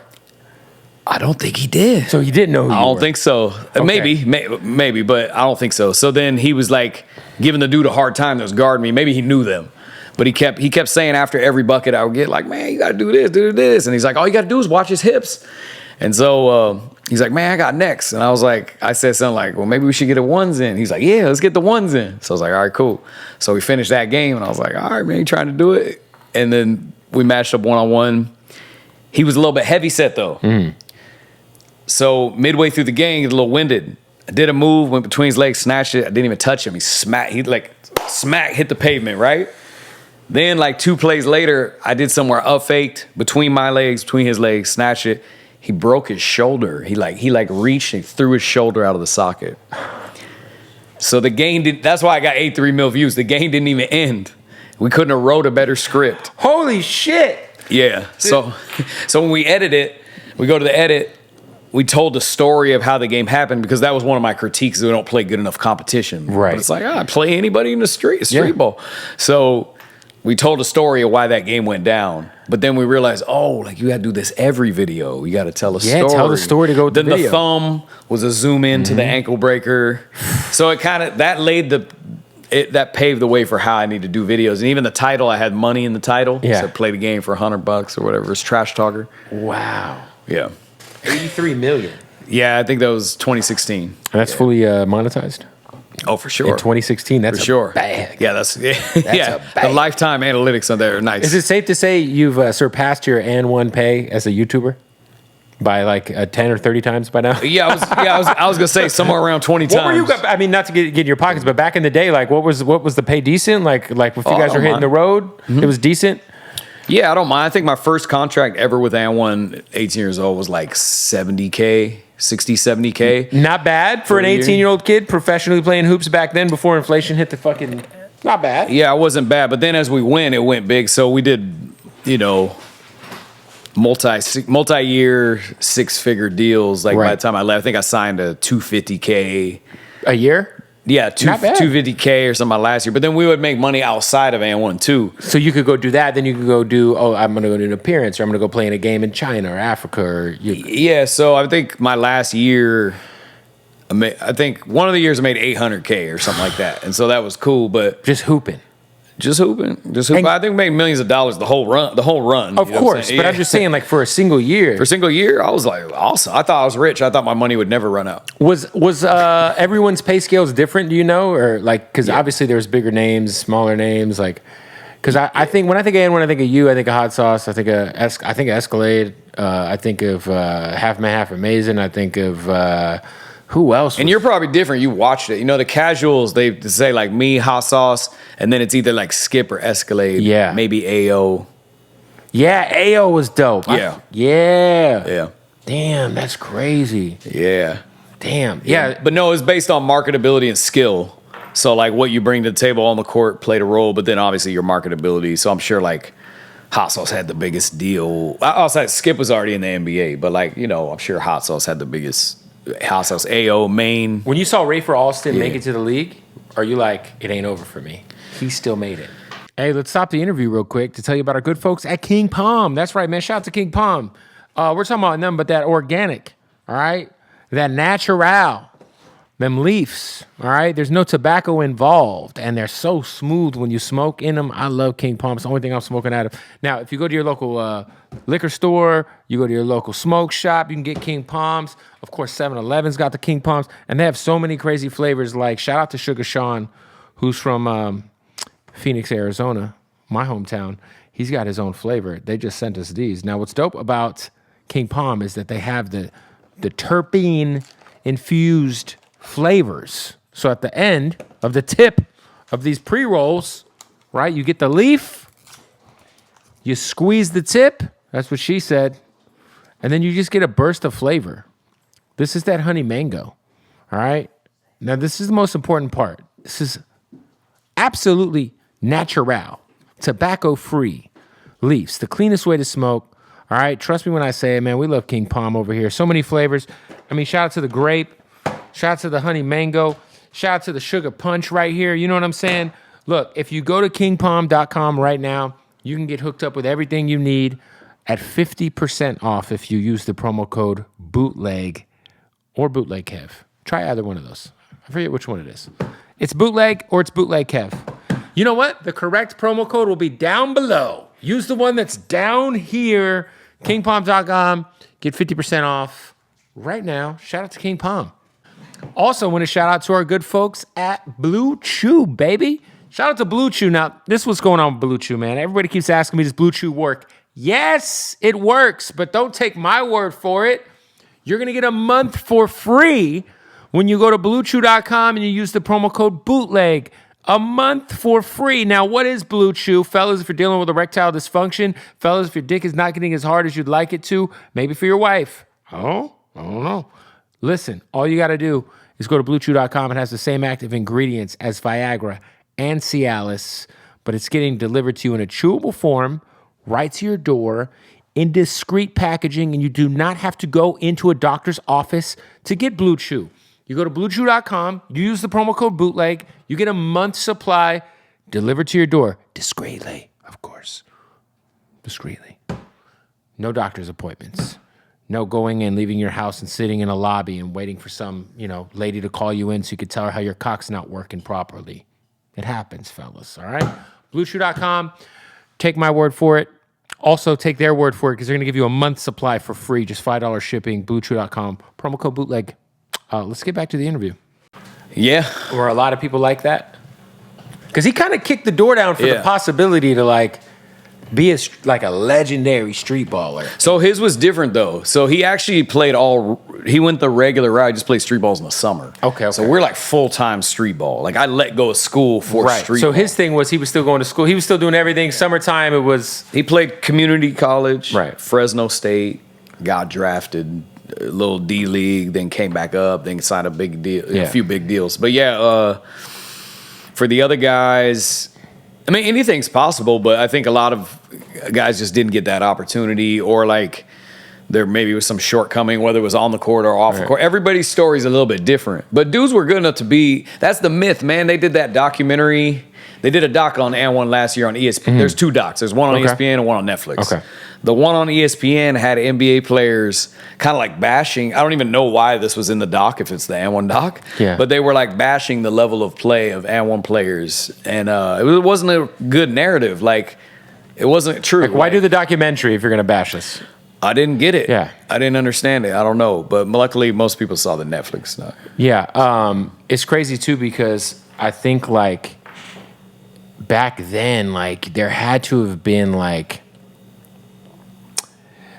I don't think he did. So he didn't know who you I don't were. think so. Okay. Maybe, but I don't think so. So then he was like giving the dude a hard time that was guarding me. Maybe he knew them. But he kept saying after every bucket I would get like, man, you got to do this. And he's like, all you got to do is watch his hips. And so he's like, man, I got next. And I said something like, well, maybe we should get a ones in. He's like, yeah, let's get the ones in. So I was like, all right, cool. So we finished that game and I was like, all right, man, you trying to do it? And then we matched up one-on-one. He was a little bit heavy set though. Mm. So midway through the game, he was a little winded. I did a move, went between his legs, snatched it. I didn't even touch him. He hit the pavement, right? Then like 2 plays later, I did somewhere up faked between my legs, between his legs, snatched it. He broke his shoulder. He reached and threw his shoulder out of the socket. So the game that's why I got 83 mil views. The game didn't even end. We couldn't have wrote a better script. Holy shit. Yeah. So when we edit it, we go to the edit, we told the story of how the game happened because that was one of my critiques. We don't play good enough competition. Right. But it's like, I play anybody in the street Yeah. ball. So we told a story of why that game went down. But then we realized, you got to do this every video. You got to tell a story. Yeah, tell the story to go with then the video. The thumb was a zoom in to the ankle breaker. So it kind of, that paved the way for how I need to do videos. And even the title, I had money in the title. Yeah. So play the game for $100 or whatever. It's Trash Talker. Wow. Yeah. 83 million. Yeah, I think that was 2016. And that's fully monetized? Oh, for sure. In 2016, that's for sure. bag. Yeah, that's a the bag. lifetime analytics on there are nice. Is it safe to say you've surpassed your AND-1 pay as a YouTuber by like 10 or 30 times by now? I was gonna say somewhere around 20 times. What were you? I mean, not to get in your pockets, but back in the day, like what was the pay decent? Like if you guys were hitting the road, it was decent. Yeah, I don't mind. I think my first contract ever with AND-1, 18 years old, was like 70K, 60, 70K. Not bad for an 18-year-old kid professionally playing hoops back then before inflation hit the fucking... Not bad. Yeah, it wasn't bad. But then as we went, it went big. So we did, multi-year, 6-figure deals. Like by the time I left, I think I signed a 250K. A year? Yeah, Not bad. 250K or something my last year. But then we would make money outside of AND-1 too. So you could go do that, then you could go do, I'm going to go do an appearance, or I'm going to go play in a game in China or Africa. Yeah, so I think my last year, I think one of the years I made 800K or something like that. And so that was cool, but... Just hooping. Just hooping. And I think we made millions of dollars the whole run. Of course, but I'm just saying, like for a single year. For a single year, I was like, awesome. I thought I was rich. I thought my money would never run out. Was everyone's pay scales different? Do you know, or like because obviously there's bigger names, smaller names, like because I think when I think of AND-1, I think of you. I think of Hot Sauce. I think of Escalade. I think of Half Man Half Amazing. I think of. Who else? And you're probably different. You watched it. The casuals, they say like me, Hot Sauce, and then it's either like Skip or Escalade. Yeah. Maybe AO. Yeah, AO was dope. Yeah. Yeah. Damn, that's crazy. Yeah. Damn. Yeah. But no, it's based on marketability and skill. So like what you bring to the table on the court played a role, but then obviously your marketability. So I'm sure like Hot Sauce had the biggest deal. Outside Skip was already in the NBA, but like, I'm sure Hot Sauce had the biggest. Hot Sauce, AO, Maine. When you saw Rafer Alston make it to the league, are you like, it ain't over for me? He still made it. Hey, let's stop the interview real quick to tell you about our good folks at King Palm. That's right, man. Shout out to King Palm. We're talking about nothing but that organic, all right? That natural, them leaves, all right? There's no tobacco involved, and they're so smooth when you smoke in them. I love King Palm. It's the only thing I'm smoking out of. Now, if you go to your local liquor store, you go to your local smoke shop, you can get King Palms. Of course, 7-Eleven's got the King Palms, and they have so many crazy flavors. Like, shout out to Sugar Sean, who's from Phoenix, Arizona, my hometown. He's got his own flavor. They just sent us these. Now, what's dope about King Palm is that they have the terpene-infused flavors. So at the end of the tip of these pre-rolls, right, you get the leaf, you squeeze the tip, that's what she said, and then you just get a burst of flavor. This is that honey mango, all right? Now, this is the most important part. This is absolutely natural, tobacco-free leaves, the cleanest way to smoke, all right? Trust me when I say it, man, we love King Palm over here. So many flavors. I mean, shout out to the grape, shout out to the honey mango, shout out to the sugar punch right here. You know what I'm saying? Look, if you go to kingpalm.com right now, you can get hooked up with everything you need. at 50% off if you use the promo code BOOTLEG or BOOTLEG Kev. Try either one of those. I forget which one it is. It's BOOTLEG or it's BOOTLEG Kev. You know what? The correct promo code will be down below. Use the one that's down here, kingpalm.com. Get 50% off right now. Shout out to King Palm. Also, want to shout out to our good folks at Blue Chew, baby. Shout out to Blue Chew. Now, this is what's going on with Blue Chew, man. Everybody keeps asking me, does Blue Chew work? Yes, it works, but don't take my word for it. You're going to get a month for free when you go to BlueChew.com and you use the promo code BOOTLEG. A month for free. Now, what is Blue Chew? Fellas, if you're dealing with erectile dysfunction, fellas, if your dick is not getting as hard as you'd like it to, maybe for your wife. Oh, I don't know. Listen, all you got to do is go to BlueChew.com. It has the same active ingredients as Viagra and Cialis, but it's getting delivered to you in a chewable form, right to your door, in discreet packaging, and you do not have to go into a doctor's office to get Blue Chew. You go to BlueChew.com, you use the promo code BOOTLEG, you get a month's supply delivered to your door, discreetly, of course. Discreetly. No doctor's appointments. No going in, leaving your house and sitting in a lobby and waiting for some, lady to call you in so you could tell her how your cock's not working properly. It happens, fellas, all right? BlueChew.com, take my word for it. Also, take their word for it because they're going to give you a month's supply for free, just $5 shipping, BlueChew.com, promo code BOOTLEG. Let's get back to the interview. Yeah. Were a lot of people like that? Because he kind of kicked the door down for the possibility to, be a legendary street baller. So his was different, though. So he actually played he went the regular route, just played street balls in the summer. Okay. So we're full-time street ball. I let go of school for street ball. So his thing was he was still going to school. He was still doing everything. Summertime, He played community college, right. Fresno State, got drafted, a little D-League, then came back up, then signed a big deal, a few big deals. But for the other guys, I mean, anything's possible, but I think a lot of guys just didn't get that opportunity, or there maybe was some shortcoming, whether it was on the court or off the court. Everybody's story is a little bit different. But dudes were good enough to be, that's the myth, man. They did that documentary. They did a doc on AND-1 last year on ESPN. Mm-hmm. There's 2 docs. There's one on ESPN and one on Netflix. Okay. The one on ESPN had NBA players kind of bashing. I don't even know why this was in the doc, if it's the AND-1 doc. Yeah. But they were bashing the level of play of AND-1 players. And it wasn't a good narrative. It wasn't true. Why do the documentary if you're going to bash us? I didn't get it. Yeah. I didn't understand it. I don't know. But luckily, most people saw the Netflix doc. Yeah. It's crazy, too, because I think, back then, there had to have been,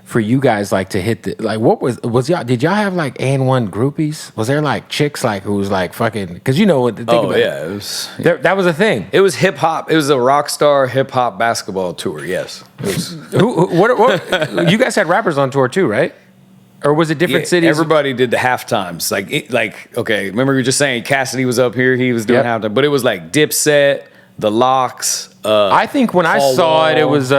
for you guys, to hit the, what was y'all, did y'all have, AND-1 groupies? Was there, chicks, who was, fucking, because you know what, think about it. It was. That was a thing. It was hip-hop. It was a rock star hip-hop basketball tour, yes. It was. What, you guys had rappers on tour, too, right? Or was it different cities? Everybody did the halftimes. Okay, remember you were just saying Cassidy was up here, he was doing halftime, but it was Dipset, The Lox. I think when I saw Wall. it was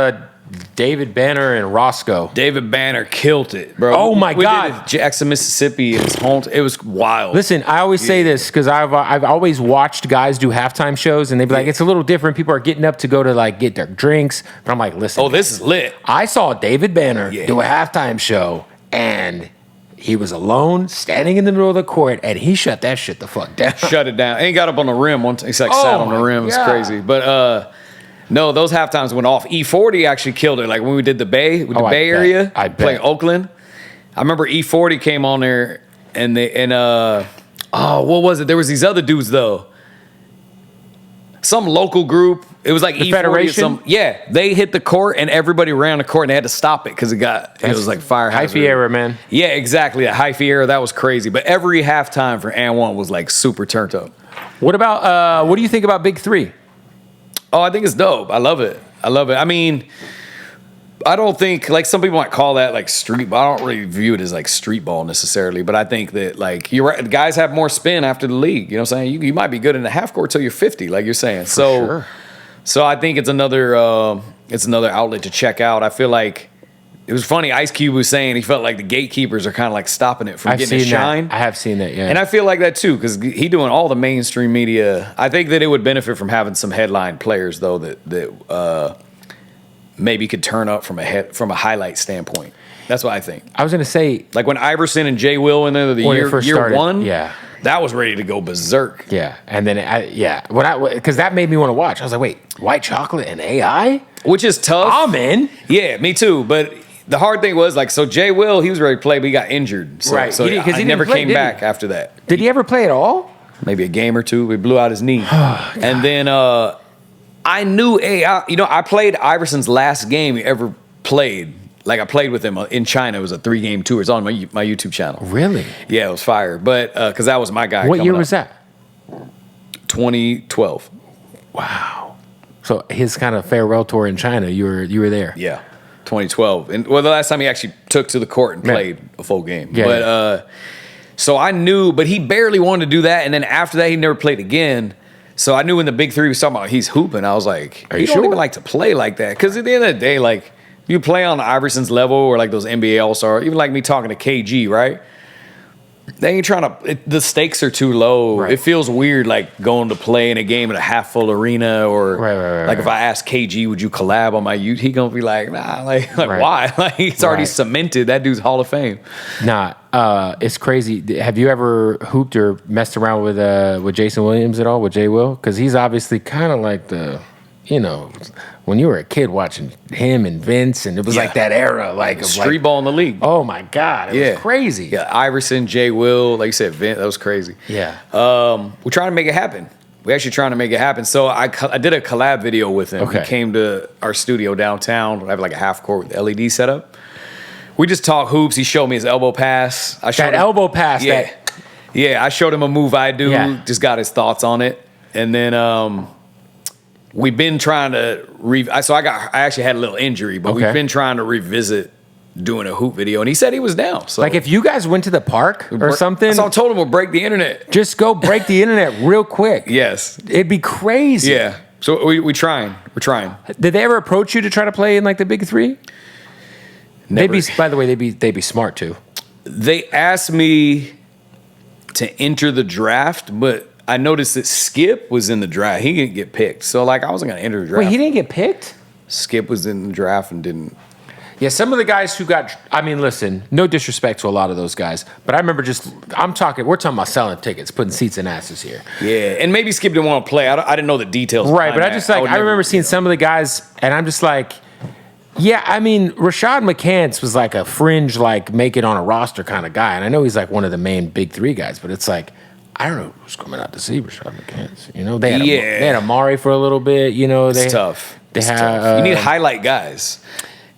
David Banner and Roscoe. David Banner killed it, bro. Oh my God! We did Jackson, Mississippi. It was wild. Listen, I always say this because I've always watched guys do halftime shows, and they'd be like, "It's a little different. People are getting up to go to get their drinks." But I'm like, "Listen, this is lit." I saw David Banner do a halftime show, and he was alone, standing in the middle of the court, and he shut that shit the fuck down. Shut it down. And he got up on the rim once. He sat on the rim. It's crazy. But no, those halftimes went off. E40 actually killed it. When we did the Bay, with the Bay Area, playing Oakland. I remember E40 came on there, and what was it? There was these other dudes though. Some local group. It was E40 Federation? They hit the court and everybody ran the court and they had to stop it because it was fire hazard. Hyphy era, man. Yeah, exactly. A hyphy era, that was crazy. But every halftime for AND-1 was super turned up. What about what do you think about Big 3? Oh, I think it's dope. I love it. I mean, I don't think some people might call that street ball. I don't really view it as street ball necessarily, but I think that you're right, guys have more spin after the league. You know what I'm saying? You might be good in the half court till you're 50, like you're saying. Sure. So I think it's another outlet to check out. I feel like it was funny. Ice Cube was saying he felt like the gatekeepers are kind of stopping it from getting to shine. I have seen that, yeah. And I feel like that too because he doing all the mainstream media. I think that it would benefit from having some headline players though that maybe could turn up from a highlight standpoint. That's what I think. I was gonna say, like when Iverson and Jay Will in there the year one, yeah, that was ready to go berserk. Yeah, and then because that made me want to watch. I was like, wait, white chocolate and AI, which is tough. I'm in. Yeah, me too. But the hard thing was like, so Jay Will, he was ready to play, but he got injured. So, right, so he never came back after that. Did he ever play at all? Maybe a game or two. He blew out his knee, and then I knew AI. You know, I played Iverson's last game he ever played. Like I played with him in China. It was a 3-game tour. It's on my YouTube channel. Really? Yeah, it was fire. But because that was my guy. What year was that? 2012. Wow. So his kind of farewell tour in China. You were there. Yeah, 2012. And the last time he actually took to the court and played a full game. Yeah, but so I knew, but he barely wanted to do that. And then after that, he never played again. So I knew when the big three was talking about he's hooping, I was like, he don't even like to play like that. Because at the end of the day, like, you play on Iverson's level or like those NBA All-Star, even like me talking to KG, right? They ain't trying to, the stakes are too low. Right. It feels weird like going to play in a game in a half-full arena or like if I ask KG, would you collab on my YouTube? He gonna be like, nah, like why? Like he's already cemented. That dude's Hall of Fame. Nah, it's crazy. Have you ever hooped or messed around with Jason Williams at all, with Jay Will? Because he's obviously kind of like the, you know, when you were a kid watching him and Vince, and it was like that era, like Streetball in the league. Oh my God, it was crazy. Yeah, Iverson, Jay Will, like you said, Vince, that was crazy. Yeah. We're trying to make it happen. We're actually trying to make it happen. So I did a collab video with him. Okay. He came to our studio downtown. We have like a half court with LED setup. We just talk hoops. He showed me his elbow pass. Elbow pass. Yeah, I showed him a move I do. Yeah. Just got his thoughts on it, and then we've been trying to I actually had a little injury, but we've been trying to revisit doing a hoop video, and he said he was down. So like if you guys went to the park or something, so I told him we'll break the internet. Just go break the internet real quick. Yes, it'd be crazy. Yeah. So we're trying. Did they ever approach you to try to play in like the big three? Never. By the way, they'd be smart too. They asked me to enter the draft, but I noticed that Skip was in the draft. He didn't get picked. So, like, I wasn't going to enter the draft. Wait, he didn't get picked? Skip was in the draft and didn't. Yeah, some of the guys who got... I mean, listen, no disrespect to a lot of those guys, but I remember we're talking about selling tickets, putting seats in asses here. Yeah, and maybe Skip didn't want to play. I didn't know the details. Right, but I remember seeing some of the guys, and I'm just like... Yeah, I mean, Rashad McCants was like a fringe, like, make it on a roster kind of guy, and I know he's like one of the main big three guys, but it's like... I don't know who's coming out to see Rashad McCants. You know, they had Amari for a little bit. You know, it's tough. Tough. You need highlight guys.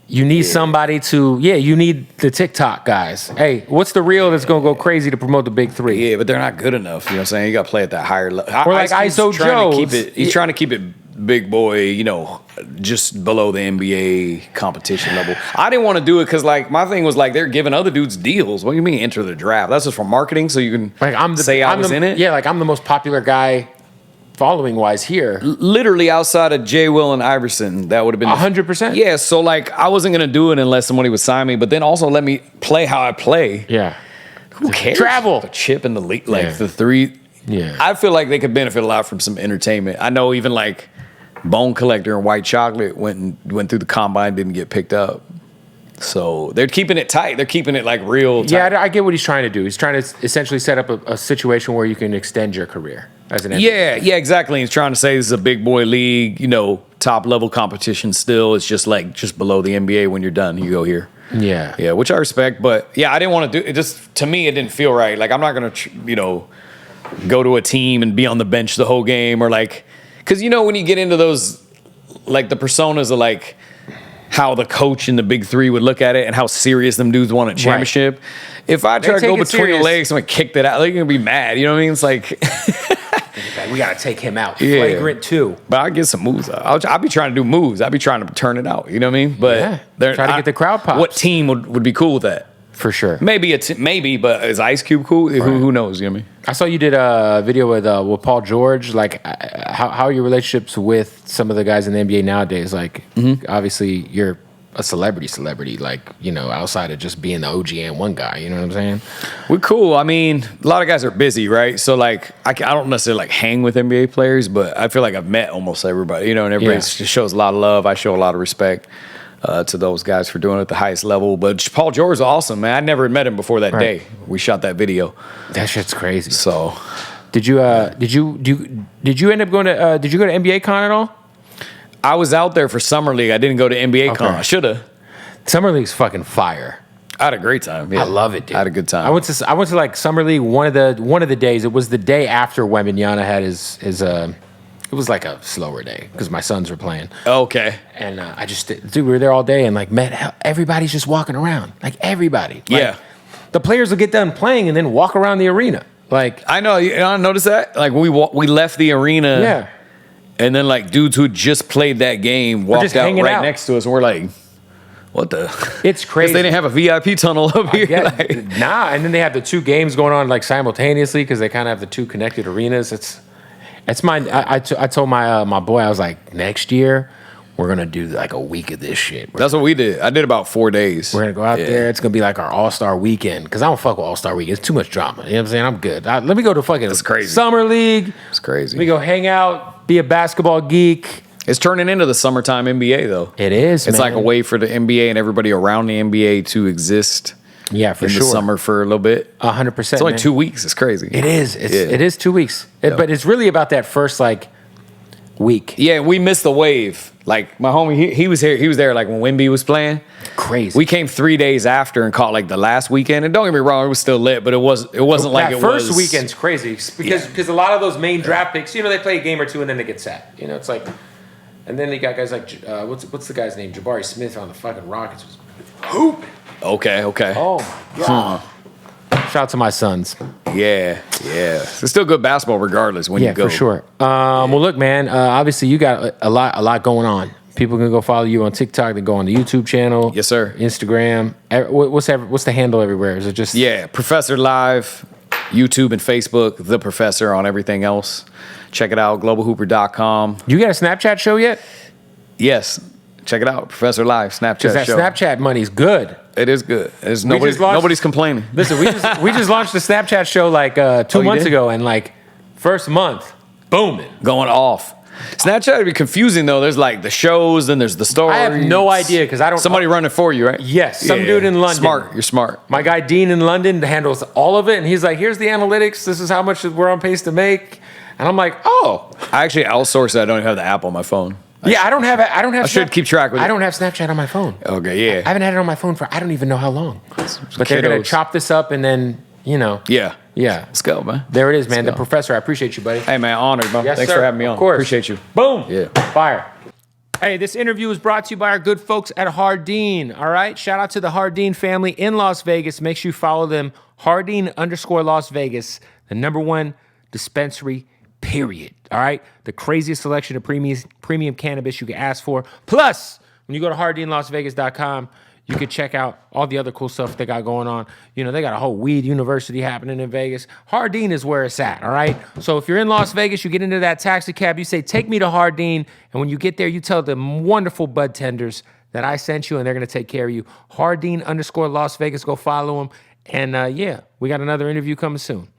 You need somebody to. Yeah, you need the TikTok guys. Hey, what's the reel that's gonna go crazy to promote the big three? Yeah, but they're not good enough. You know what I'm saying? You got to play at that higher level. Or like ISO Joe. He's trying to keep it big boy. You know, just below the NBA competition level. I didn't want to do it because like my thing was like they're giving other dudes deals. What do you mean enter the draft? That's just for marketing, so you can I was in it. Yeah, like I'm the most popular guy following wise here. Literally outside of Jay Will and Iverson, that would have been 100%. Yeah, so like I wasn't gonna do it unless somebody would sign me, but then also let me play how I play. Yeah. Who cares? Travel. The chip in the league, like the three. Yeah. I feel like they could benefit a lot from some entertainment. I know even like Bone Collector and White Chocolate went through the combine, didn't get picked up. So they're keeping it tight. They're keeping it like real tight. Yeah, I get what he's trying to do. He's trying to essentially set up a situation where you can extend your career as an NBA. Yeah, exactly. He's trying to say this is a big boy league, you know, top level competition still. It's just like just below the NBA when you're done. You go here. Yeah. Yeah, which I respect. But yeah, I didn't want to do it. Just to me, it didn't feel right. Like I'm not going to, you know, go to a team and be on the bench the whole game or like, because you know when you get into those, like the personas of like how the coach in the big three would look at it and how serious them dudes want a championship. Right. If I try to go between the legs and kicked it out, they're gonna be mad. You know what I mean? It's like we gotta take him out. Yeah. Flagrant 2. But I'll get some moves. I'll be trying to do moves. I'll be trying to turn it out. You know what I mean? But try to get the crowd pops. What team would be cool with that? For sure. Maybe, but is Ice Cube cool? Right. Who knows? You know what I mean? I saw you did a video with Paul George. Like, how are your relationships with some of the guys in the NBA nowadays? Like, obviously, you're a celebrity, like, you know, outside of just being the OG AND-1 guy. You know what I'm saying? We're cool. I mean, a lot of guys are busy, right? So, like, I don't necessarily, like, hang with NBA players, but I feel like I've met almost everybody, you know, and everybody just shows a lot of love. I show a lot of respect to those guys for doing it at the highest level. But Paul George is awesome, man. I never met him before that day. We shot that video. That shit's crazy. So, did you end up going to, did you go to NBA Con at all? I was out there for Summer League. I didn't go to NBA Con. I should have. Summer League's fucking fire. I had a great time. Yeah. I love it, dude. I had a good time. I went to like Summer League one of the days. It was the day after Wembanyama had his it was like a slower day because my sons were playing. Okay. And we were there all day and like everybody's just walking around. Like everybody. Like, the players will get done playing and then walk around the arena. Like I know, I noticed that. Like we left the arena. Yeah. And then, like, dudes who just played that game walked out right next to us, and we're like, what the? It's crazy. They didn't have a VIP tunnel up here. Nah, and then they have the two games going on, like, simultaneously because they kind of have the two connected arenas. It's mine. I told my boy, I was like, next year, we're going to do, like, a week of this shit. That's what we did. I did about 4 days. We're going to go out there. It's going to be like our All-Star weekend because I don't fuck with All-Star weekend. It's too much drama. You know what I'm saying? I'm good. Let me go to fucking Summer League. It's crazy. Let me go hang out, be a basketball geek. It's turning into the summertime NBA, though. It is, It's like a way for the NBA and everybody around the NBA to exist for in the summer for a little bit. 100%. It's only 2 weeks. It's crazy. It is. It is 2 weeks. But it's really about that first, like, week. Yeah, we missed the wave. Like, my homie, he was here. He was there, like, when Wemby was playing. Crazy. We came 3 days after and caught, like, the last weekend. And don't get me wrong, it was still lit, but it wasn't like it was. That first weekend's crazy because a lot of those main draft picks, you know, they play a game or two and then they get set. You know, it's like, and then they got guys like, what's the guy's name? Jabari Smith on the fucking Rockets was hooping. Okay. Oh, my God. Shout out to my sons. Yeah. It's still good basketball regardless when you go. Yeah, for sure. Well, look, man, obviously you got a lot going on. People can go follow you on TikTok. They go on the YouTube channel. Yes, sir. Instagram. What's the handle everywhere? Is it just... Yeah, Professor Live, YouTube and Facebook, The Professor on everything else. Check it out, globalhooper.com. You got a Snapchat show yet? Yes. Check it out, Professor Live, Snapchat that show. Snapchat money's good. It is good. Nobody's complaining. Listen, we just launched the Snapchat show like 2 months ago, and like first month, booming, going off. Snapchat would be confusing though. There's like the shows, then there's the stories. I have no idea because I don't. Somebody running for you, right? Yes, some dude in London. Smart, you're smart. My guy Dean in London handles all of it, and he's like, "Here's the analytics. This is how much we're on pace to make." And I'm like, "Oh." I actually outsourced it. I don't even have the app on my phone. I don't have. I should keep track with it. I don't have Snapchat on my phone. Okay, yeah. I haven't had it on my phone for I don't even know how long. But they're gonna chop this up and then, you know. Yeah. Let's go, man. There it is, man. The Professor. I appreciate you, buddy. Hey, man, honored, bro. Yes, Thanks sir. for having me on. Of course. Appreciate you. Boom. Yeah. Fire. Hey, this interview is brought to you by our good folks at Hardin. All right. Shout out to the Hardin family in Las Vegas. Make sure you follow them. Hardin_Las Vegas, the #1 dispensary. Period. All right. The craziest selection of premium cannabis you can ask for. Plus, when you go to hardinlasvegas.com, you can check out all the other cool stuff they got going on. You know, they got a whole weed university happening in Vegas. Hardin is where it's at. All right. So if you're in Las Vegas, you get into that taxi cab, you say, "Take me to Hardin." And when you get there, you tell the wonderful bud tenders that I sent you and they're going to take care of you. Hardin_Las Vegas. Go follow them. And yeah, we got another interview coming soon.